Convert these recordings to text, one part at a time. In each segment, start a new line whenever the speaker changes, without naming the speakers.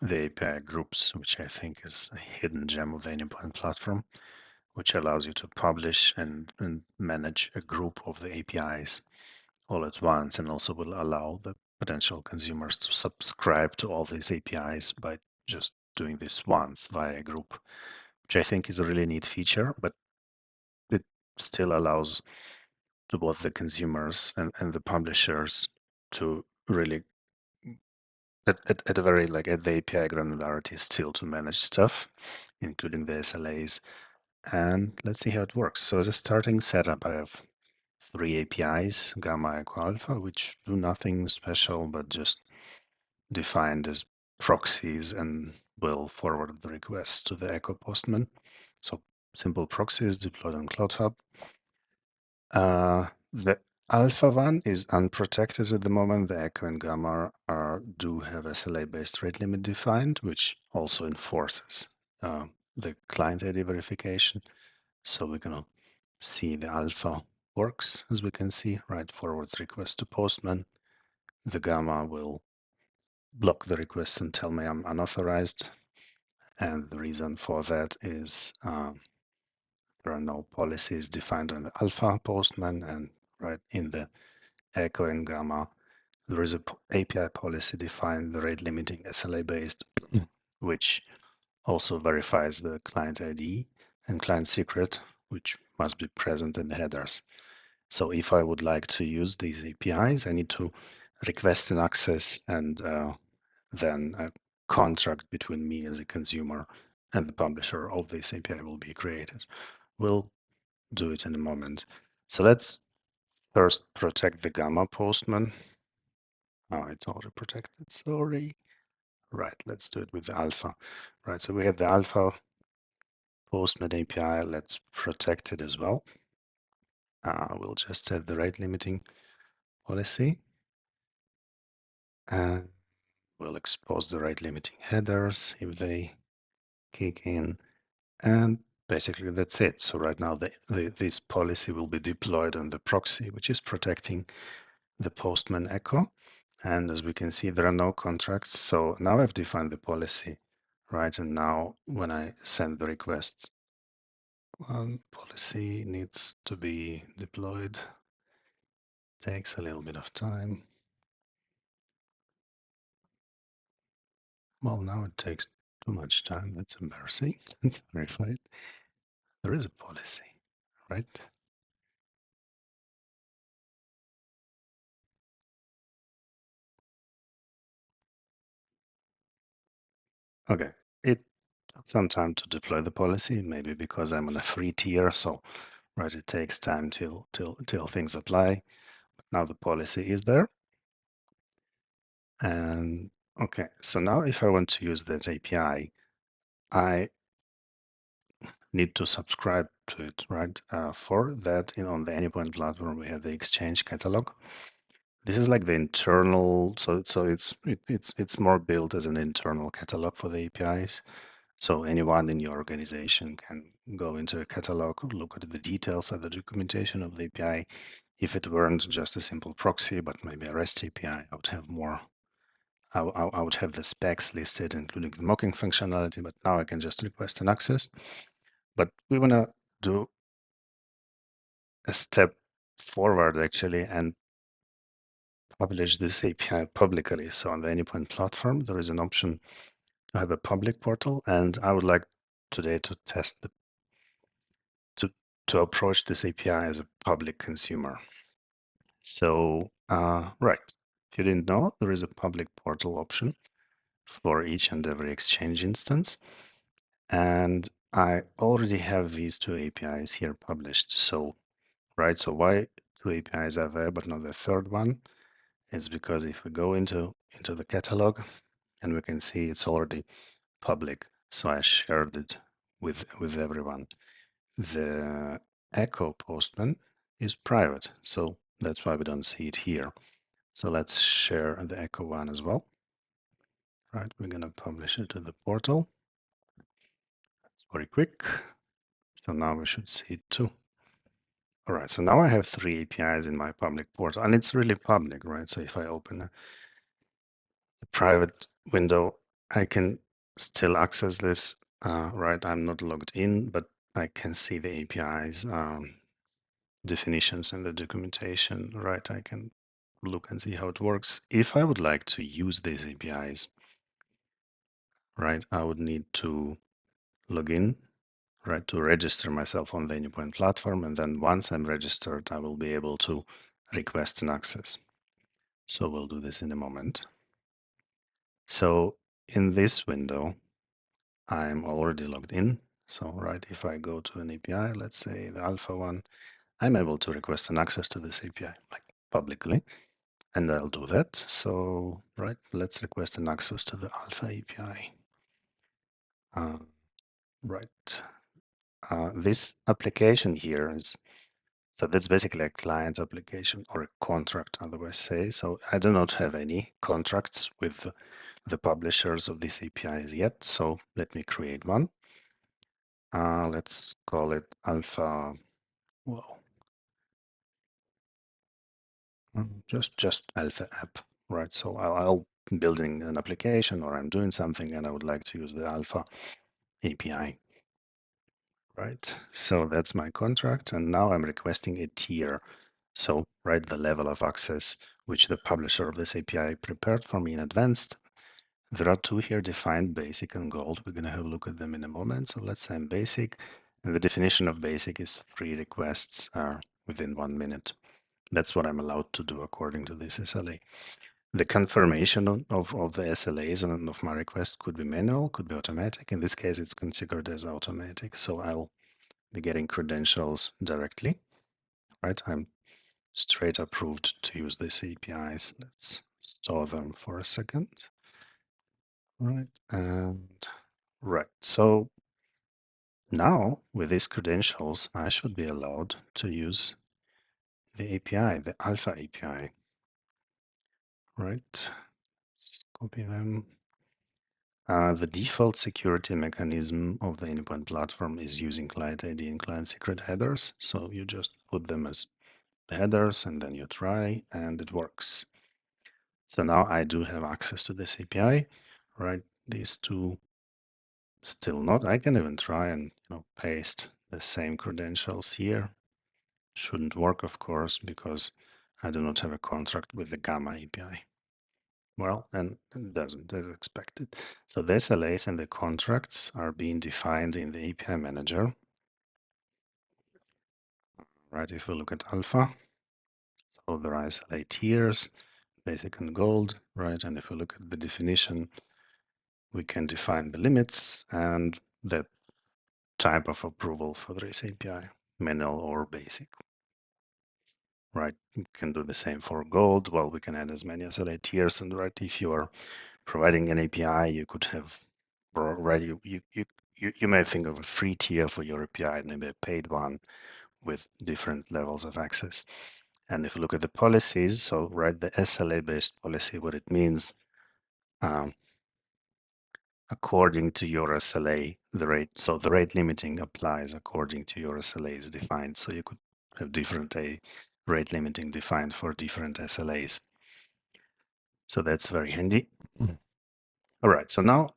the API groups, which I think is a hidden gem of the Anypoint platform, which allows you to publish and manage a group of the APIs all at once, and also will allow the potential consumers to subscribe to all these APIs by just doing this once via a group, which I think is a really neat feature, but it still allows to both the consumers and the publishers to really at a very like at the API granularity still to manage stuff, including the SLAs. And let's see how it works. So as a starting setup, I have three APIs, Gamma, Echo, Alpha, which do nothing special, but just defined as proxies and will forward the request to the Echo Postman. So simple proxies deployed on Cloud Hub. The Alpha one is unprotected at the moment. The Echo and Gamma do have SLA-based rate limit defined, which also enforces the client ID verification. So we're going to see the Alpha works, as we can see, right? Forwards request to Postman. The Gamma will block the request and tell me I'm unauthorized. And the reason for that is there are no policies defined on the Alpha Postman, and right in the Echo and Gamma, there is a API policy defined, the rate limiting SLA based, which also verifies the client ID and client secret, which must be present in the headers. So if I would like to use these APIs, I need to request an access, and then a contract between me as a consumer and the publisher of this API will be created. We'll do it in a moment. So let's first protect the Gamma Postman. Oh, it's already protected. Sorry. Right, let's do it with the Alpha. Right, so we have the Alpha Postman API. Let's protect it as well. We'll just add the rate limiting policy. And we'll expose the rate limiting headers if they kick in. And basically that's it. So right now this policy will be deployed on the proxy, which is protecting the Postman echo. And as we can see, there are no contracts. So now I've defined the policy, right? And now when I send the request, one policy needs to be deployed. Takes a little bit of time. Well, now it takes too much time. That's embarrassing. Let's verify it. There is a policy, right? Okay. It took some time to deploy the policy, maybe because I'm on a free tier, so right, it takes time till things apply. But now the policy is there. And okay, so now if I want to use that API, I need to subscribe to it, right? For that, on the Anypoint platform, we have the Exchange catalog. This is like the internal, so it's more built as an internal catalog for the APIs. So anyone in your organization can go into a catalog, look at the details of the documentation of the API. If it weren't just a simple proxy, but maybe a REST API, I would have more. I would have the specs listed, including the mocking functionality, but now I can just request an access. But we want to do a step forward actually and publish this API publicly. So on the Anypoint platform, there is an option to have a public portal, and I would like today to test to approach this API as a public consumer. So right, if you didn't know, there is a public portal option for each and every Exchange instance, and I already have these two APIs here published. So right, so why two APIs are there but not the third one? It's because if we go into the catalog, and we can see it's already public, so I shared it with everyone. The Echo Postman is private, so that's why we don't see it here. So let's share the Echo one as well. Right, we're gonna publish it to the portal. It's very quick. So now we should see it too. All right, so now I have three APIs in my public portal, and it's really public, right? So if I open a private window, I can still access this, right? I'm not logged in, but I can see the APIs definitions in the documentation, right? I can look and see how it works. If I would like to use these APIs, right, I would need to log in, right, to register myself on the Anypoint platform. And then once I'm registered, I will be able to request an access. So we'll do this in a moment. So in this window, I'm already logged in. So, right, if I go to an API, let's say the alpha one, I'm able to request an access to this API, like publicly, and I'll do that. So, right, let's request an access to the alpha API. Right, this application here is, so that's basically a client application or a contract, otherwise say. So I do not have any contracts with the publishers of these APIs yet. So let me create one. Let's call it alpha. Well, just alpha app, right? So I'll building an application or I'm doing something and I would like to use the alpha API, right? So that's my contract. And now I'm requesting a tier. So, right, the level of access which the publisher of this API prepared for me in advance. There are two here defined, basic and gold. We're going to have a look at them in a moment. So let's say I'm basic. And the definition of basic is 3 requests are within 1 minute. That's what I'm allowed to do according to this SLA. The confirmation of the SLAs and of my request could be manual, could be automatic. In this case, it's configured as automatic. So I'll be getting credentials directly, right? I'm straight approved to use these APIs. Let's store them for a second. Right, and right. So now with these credentials, I should be allowed to use the API, the Alpha API. Right, let's copy them. The default security mechanism of the Anypoint platform is using client ID and client secret headers. So you just put them as headers and then you try and it works. So now I do have access to this API, right? These two still not. I can even try and paste the same credentials here. Shouldn't work, of course, because I do not have a contract with the Gamma API. Well, and it doesn't as expected. So the SLAs and the contracts are being defined in the API manager. Right, if we look at alpha, so there are SLA tiers, basic and gold, right? And if we look at the definition, we can define the limits and the type of approval for this API, manual or basic. Right, we can do the same for gold. Well, we can add as many SLA tiers, and right, if you are providing an API, you could have, right, you may think of a free tier for your API and maybe a paid one with different levels of access. And if you look at the policies, so right, the SLA-based policy, what it means, um, according to your SLA, the rate, so the rate limiting applies according to your SLA is defined. So you could have different rate limiting defined for different SLAs. So that's very handy. All right, so now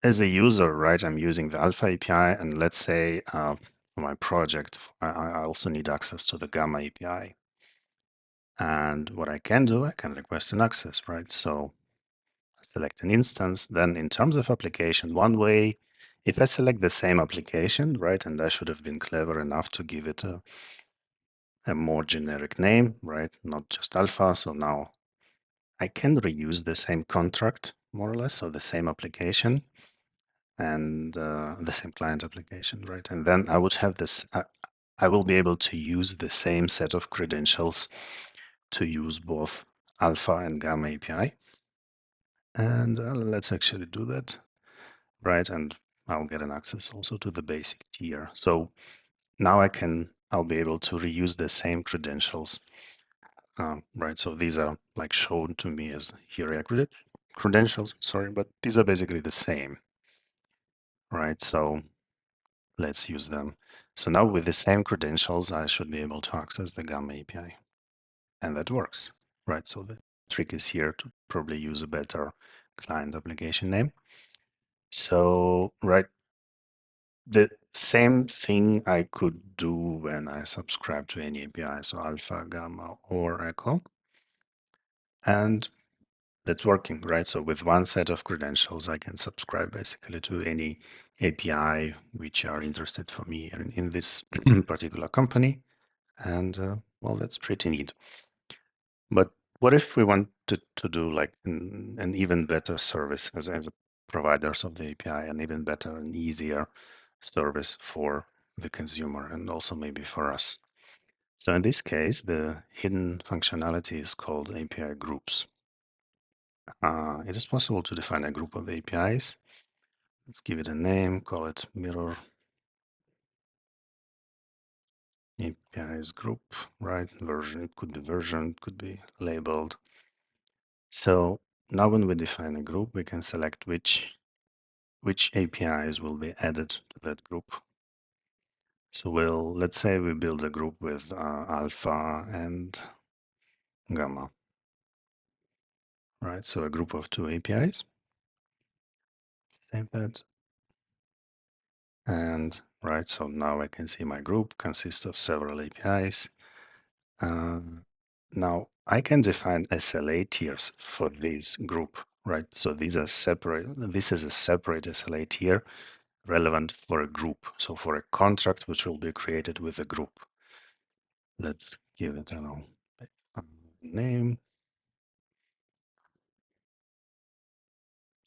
as a user, right, I'm using the Alpha API, and let's say for my project, I also need access to the Gamma API. And what I can do, I can request an access, right? So select an instance. Then in terms of application, one way, if I select the same application, right, and I should have been clever enough to give it a more generic name, right, not just Alpha. So now I can reuse the same contract, more or less, so the same application and the same client application, right? And then I would have this, I will be able to use the same set of credentials to use both Alpha and Gamma API. And let's actually do that, right? And I'll get an access also to the basic tier. So now I'll be able to reuse the same credentials, right? So these are like shown to me as here credentials, sorry, but these are basically the same, right? So let's use them. So now with the same credentials, I should be able to access the Gamma API. And that works, right? So the trick is here to probably use a better client application name. So, right, the same thing I could do when I subscribe to any API, so alpha, gamma, or echo. And that's working, right? So with one set of credentials, I can subscribe basically to any API which are interested for me in this particular company. And well, that's pretty neat. But what if we wanted to do like an even better service as a providers of the API, an even better and easier service for the consumer and also maybe for us? So in this case, the hidden functionality is called API groups. It is possible to define a group of APIs. Let's give it a name, call it mirror APIs group, right? Version, it could be version, it could be labeled. So now when we define a group, we can select which APIs will be added to that group. So let's say we build a group with alpha and gamma, right? So a group of two APIs. Save that. And right, so now I can see my group consists of several APIs. Now I can define SLA tiers for this group, right? So these are separate. This is a separate SLA tier relevant for a group. So for a contract which will be created with a group. Let's give it a name,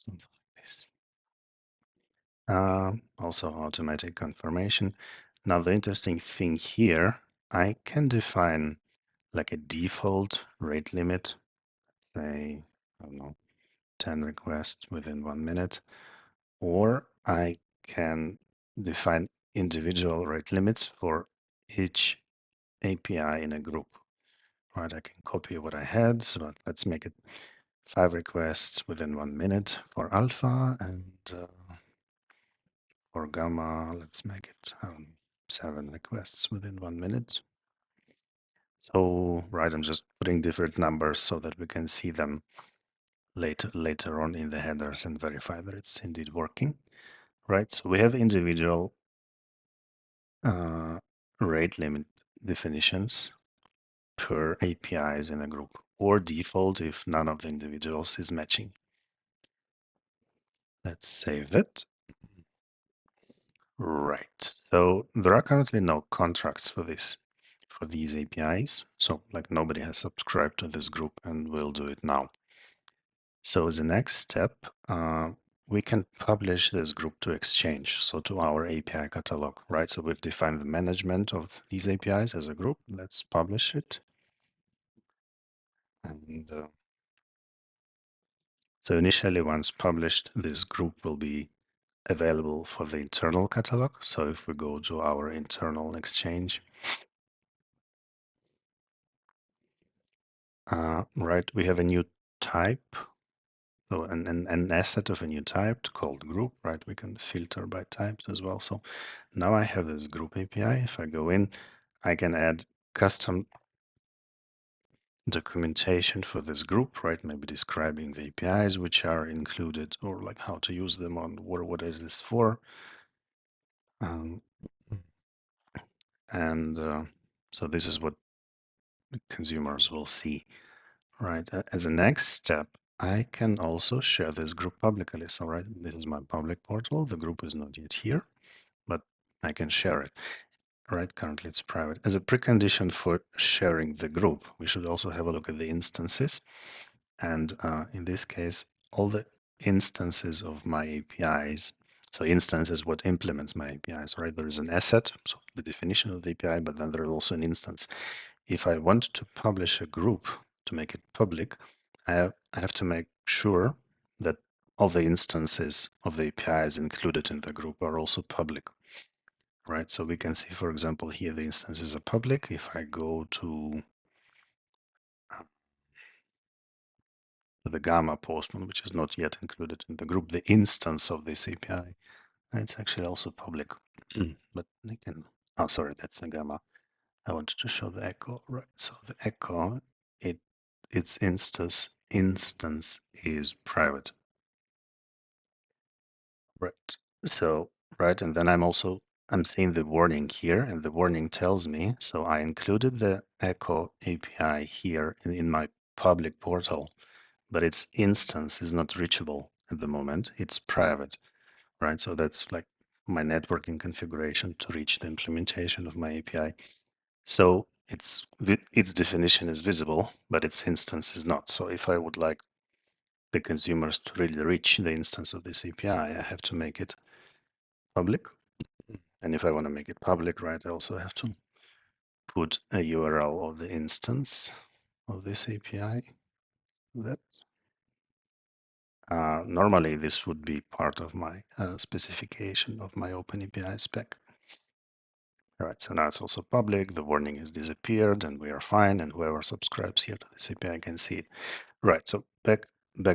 something like this. Also automatic confirmation. Now the interesting thing here, I can define like a default rate limit, say, I don't know, 10 requests within 1 minute, or I can define individual rate limits for each API in a group. Right, I can copy what I had, so let's make it 5 requests within 1 minute for alpha, and for gamma, let's make it 7 requests within 1 minute. So, right, I'm just putting different numbers so that we can see them later on in the headers and verify that it's indeed working. Right, so we have individual rate limit definitions per APIs in a group, or default if none of the individuals is matching. Let's save it. Right. So there are currently no contracts for these APIs. So like nobody has subscribed to this group and we'll do it now. So the next step, we can publish this group to Exchange, so to our API catalog, right? So we've defined the management of these APIs as a group. Let's publish it. And so initially, once published, this group will be available for the internal catalog. So if we go to our internal Exchange, right, we have a new type, so an asset of a new type called group, right? We can filter by types as well. So now I have this group API. If I go in, I can add custom documentation for this group, right? Maybe describing the APIs which are included or like how to use them on what is this for. Um, and so this is what consumers will see, right? As a next step, I can also share this group publicly. So, right, this is my public portal. The group is not yet here, but I can share it. Right, currently it's private. As a precondition for sharing the group, we should also have a look at the instances. And in this case, all the instances of my APIs. So instance is what implements my APIs, right? There is an asset, so the definition of the API, but then there is also an instance. If I want to publish a group to make it public, I have to make sure that all the instances of the APIs included in the group are also public, right? So we can see, for example, here the instances are public. If I go to the Gamma postman, which is not yet included in the group, the instance of this API, it's actually also public. But I can, oh, sorry, that's the Gamma. I wanted to show the echo, right? So the echo, its instance is private. Right. So, right, and then I'm seeing the warning here, and the warning tells me, so I included the Echo API here in my public portal, but its instance is not reachable at the moment. It's private, right? So that's like my networking configuration to reach the implementation of my API. So its definition is visible, but its instance is not. So if I would like the consumers to really reach the instance of this API, I have to make it public. And if I want to make it public, right, I also have to put a URL of the instance of this API. That normally this would be part of my specification of my OpenAPI spec. All right, so now it's also public. The warning has disappeared, and we are fine. And whoever subscribes here to this API can see it. Right. So back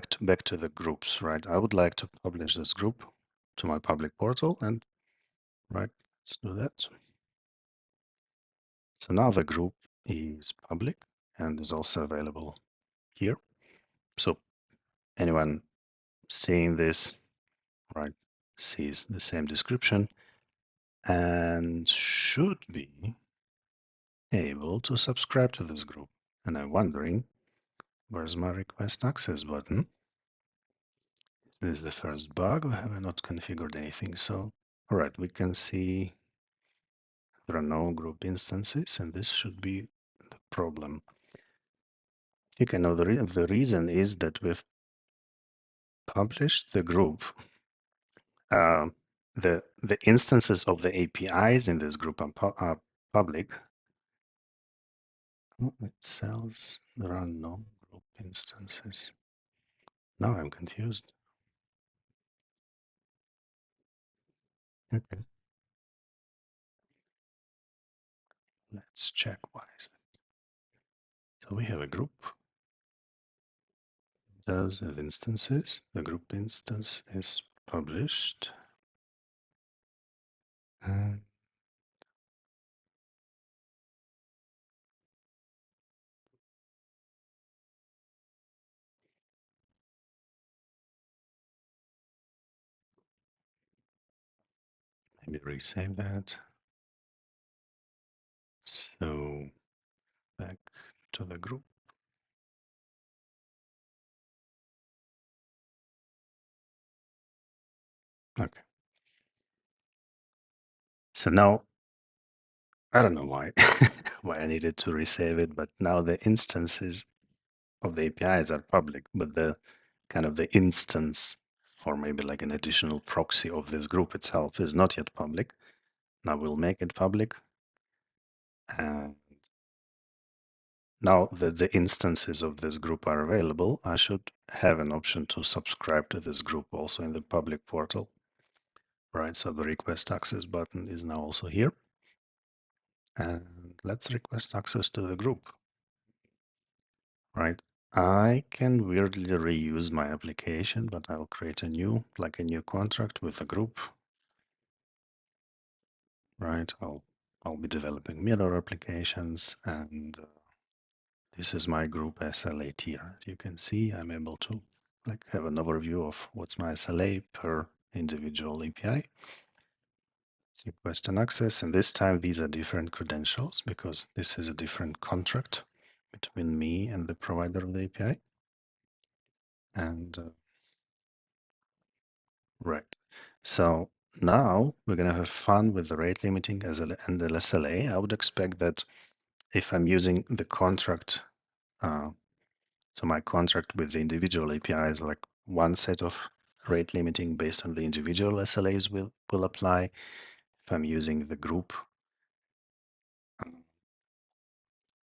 to the groups. Right. I would like to publish this group to my public portal, and right, let's do that. So now the group is public and is also available here. So anyone seeing this, right, sees the same description and should be able to subscribe to this group. And I'm wondering, where's my request access button? This is the first bug. We have not configured anything. So, all right, we can see there are no group instances, and this should be the problem. You can know the reason is that we've published the group. Uh, the instances of the APIs in this group are public. Oh, it says there are no group instances. Now I'm confused. Okay, let's check why. So we have a group. It does have instances. The group instance is published. And maybe resave that. So back to the group. Okay. So now I don't know why why I needed to resave it, but now the instances of the APIs are public, but the kind of the instance or maybe like an additional proxy of this group itself is not yet public. Now we'll make it public. And now that the instances of this group are available, I should have an option to subscribe to this group also in the public portal. Right, so the request access button is now also here. And let's request access to the group. Right, I can weirdly reuse my application, but I'll create a new contract with a group. Right, I'll be developing mirror applications, and this is my group SLA tier. As you can see, I'm able to like have an overview of what's my SLA per individual API. Let's request an access, and this time these are different credentials because this is a different contract between me and the provider of the API. And right, so now we're going to have fun with the rate limiting as and the SLA. I would expect that if I'm using the contract, so my contract with the individual API is like one set of rate limiting based on the individual SLAs will apply. If I'm using the group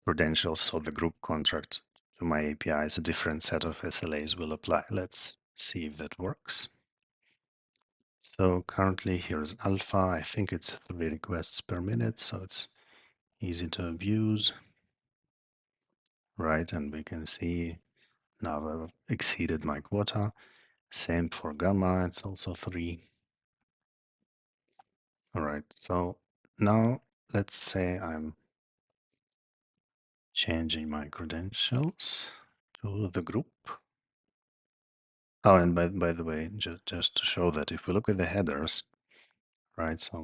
credentials, so the group contract to my APIs, a different set of SLAs will apply. Let's see if that works. So currently here's alpha. I think it's 3 requests per minute, so it's easy to abuse. Right, and we can see now I've exceeded my quota. Same for gamma, it's also 3. All right, so now let's say I'm changing my credentials to the group. Oh, and by the way, just to show that if we look at the headers, right? So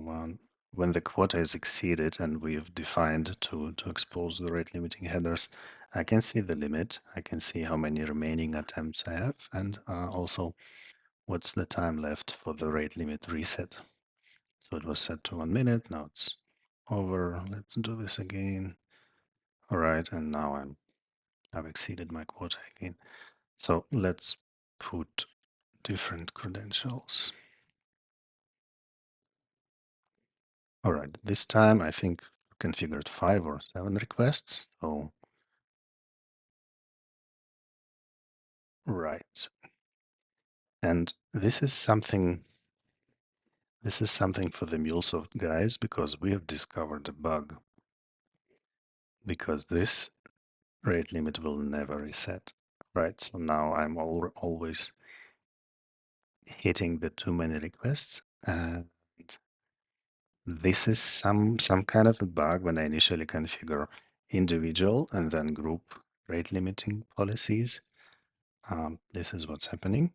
when the quota is exceeded and we've defined to expose the rate limiting headers, I can see the limit. I can see how many remaining attempts I have, and also what's the time left for the rate limit reset. So it was set to 1 minute. Now it's over. Let's do this again. All right, and now I've exceeded my quota again. So let's put different credentials. All right, this time I think configured 5 or 7 requests. So right, and this is something for the MuleSoft guys because we have discovered a bug because this rate limit will never reset. Right, so now I'm always hitting the too many requests, and this is some kind of a bug when I initially configure individual and then group rate limiting policies. This is what's happening.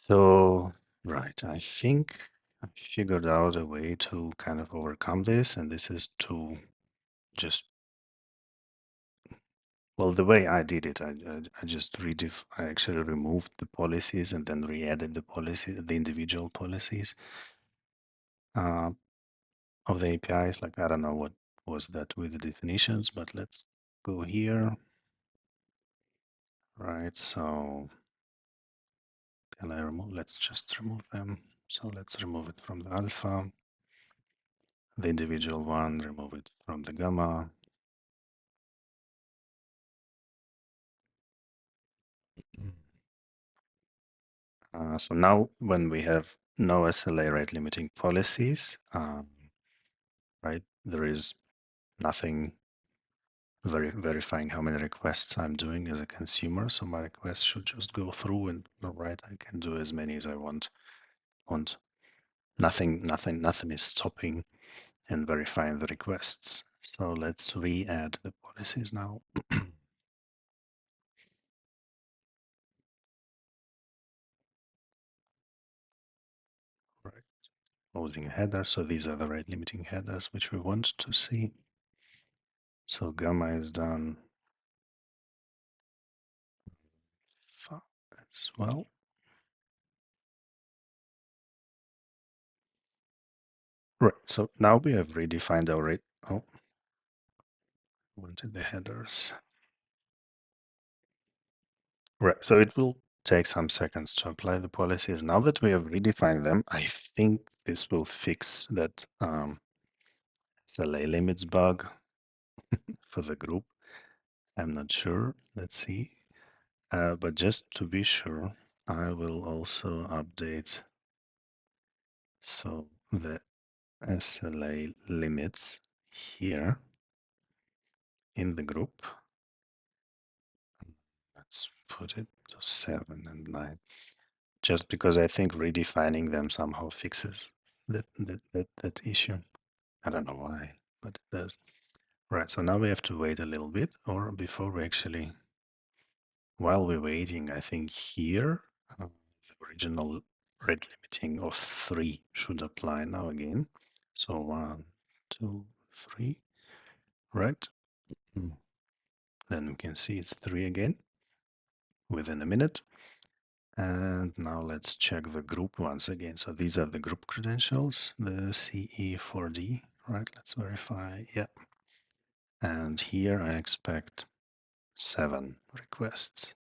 So, right, I think I figured out a way to kind of overcome this, and this is to just, well, the way I did it, I just I actually removed the policies and then re-added the individual policies uh, of the APIs. Like, I don't know what was that with the definitions, but let's go here. Right, so can I remove? Let's just remove them. So let's remove it from the alpha, the individual one, remove it from the gamma. So now when we have no SLA rate limiting policies, right, there is nothing verifying how many requests I'm doing as a consumer. So my request should just go through and right, I can do as many as I want. Nothing is stopping and verifying the requests. So let's re-add the policies now. Right, closing a header. So these are the rate limiting headers which we want to see. So gamma is done as well. Right, so now we have redefined our rate. Oh, wanted the headers. Right, so it will take some seconds to apply the policies. Now that we have redefined them, I think this will fix that SLA limits bug for the group. I'm not sure. Let's see. But just to be sure, I will also update so the SLA limits here in the group. Let's put it to 7 and 9. Just because I think redefining them somehow fixes that issue. I don't know why, but it does. Right, so now we have to wait a little bit, or before we actually, while we're waiting, I think here the original rate limiting of 3 should apply now again. So 1, 2, 3, right? Then we can see it's 3 again within a minute. And now let's check the group once again. So these are the group credentials, the CE4D, right? Let's verify. Yeah. And here I expect 7 requests.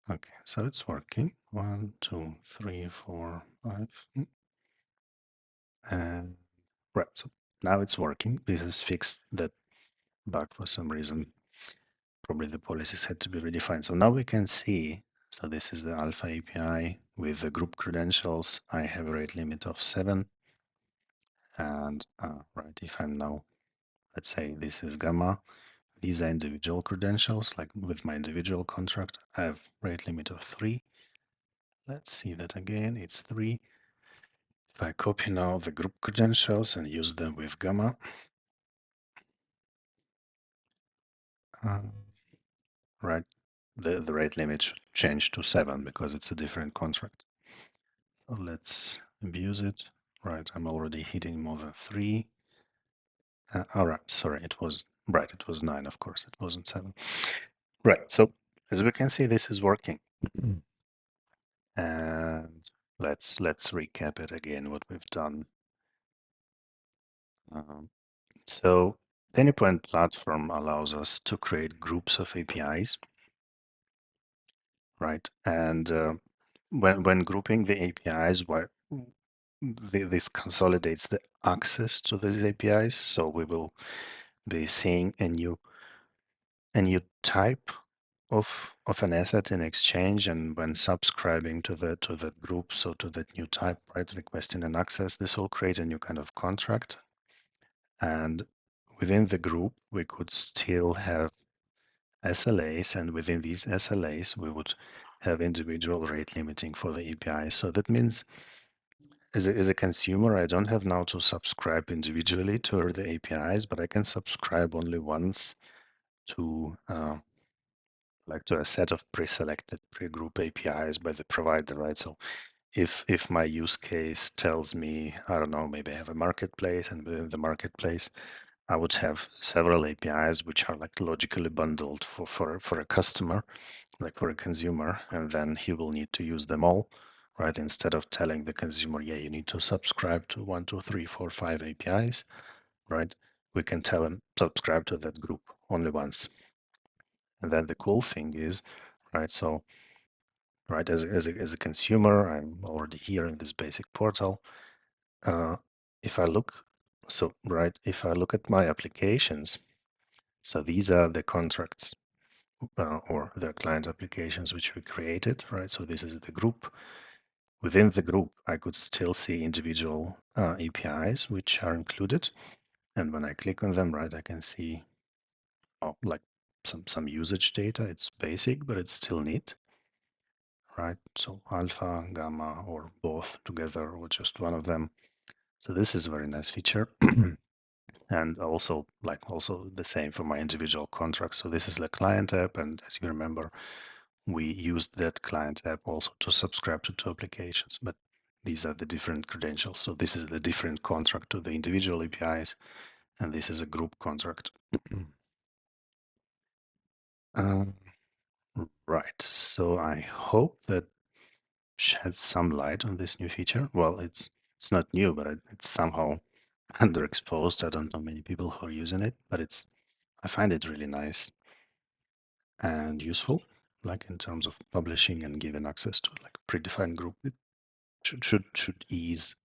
Okay, so it's working. 1, 2, 3, 4, 5. And right, so now it's working. This has fixed that bug for some reason. Probably the policies had to be redefined. So now we can see, so this is the alpha API with the group credentials. I have a rate limit of 7. And right, if I'm now, let's say this is gamma, these are individual credentials, like with my individual contract, I have rate limit of 3. Let's see that again, it's 3. If I copy now the group credentials and use them with gamma, uh, right, the rate limit should change to 7 because it's a different contract. So let's abuse it. Right, I'm already hitting more than 3. All right, sorry, it was right. It was 9, of course. It wasn't 7. Right. So as we can see, this is working. And let's recap it again. What we've done. Um, so the Anypoint platform allows us to create groups of APIs, right? And when grouping the APIs, this consolidates the access to these APIs. So we will be seeing a new type of an asset in exchange, and when subscribing to the group, so to that new type, right, requesting an access, this will create a new kind of contract. And within the group, we could still have SLAs, and within these SLAs, we would have individual rate limiting for the APIs. So that means as a consumer, I don't have now to subscribe individually to the APIs, but I can subscribe only once to to a set of pre-selected pre-group APIs by the provider, right? So if my use case tells me, I don't know, maybe I have a marketplace, and within the marketplace, I would have several APIs which are like logically bundled for a customer, like for a consumer, and then he will need to use them all, right? Instead of telling the consumer, yeah, you need to subscribe to 1, 2, 3, 4, 5 APIs, right? We can tell him subscribe to that group only once. And then the cool thing is, right? So, right, as a consumer, I'm already here in this basic portal. Uh, if I look, so right, if I look at my applications, so these are the contracts or the client applications which we created, right? So this is the group. Within the group, I could still see individual APIs which are included. And when I click on them, right, I can see like some usage data. It's basic, but it's still neat, right? So alpha, gamma, or both together, or just one of them. So this is a very nice feature. And also the same for my individual contracts. So this is the client app, and as you remember, we used that client app also to subscribe to two applications, but these are the different credentials. So this is the different contract to the individual APIs, and this is a group contract. Um, right. So I hope that sheds some light on this new feature. Well, it's not new, but it's somehow underexposed. I don't know many people who are using it, but I find it really nice and useful, like in terms of publishing and giving access to like predefined group. It should ease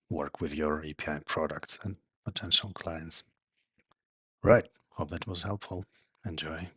work with your API products and potential clients. Right. Hope that was helpful. Enjoy.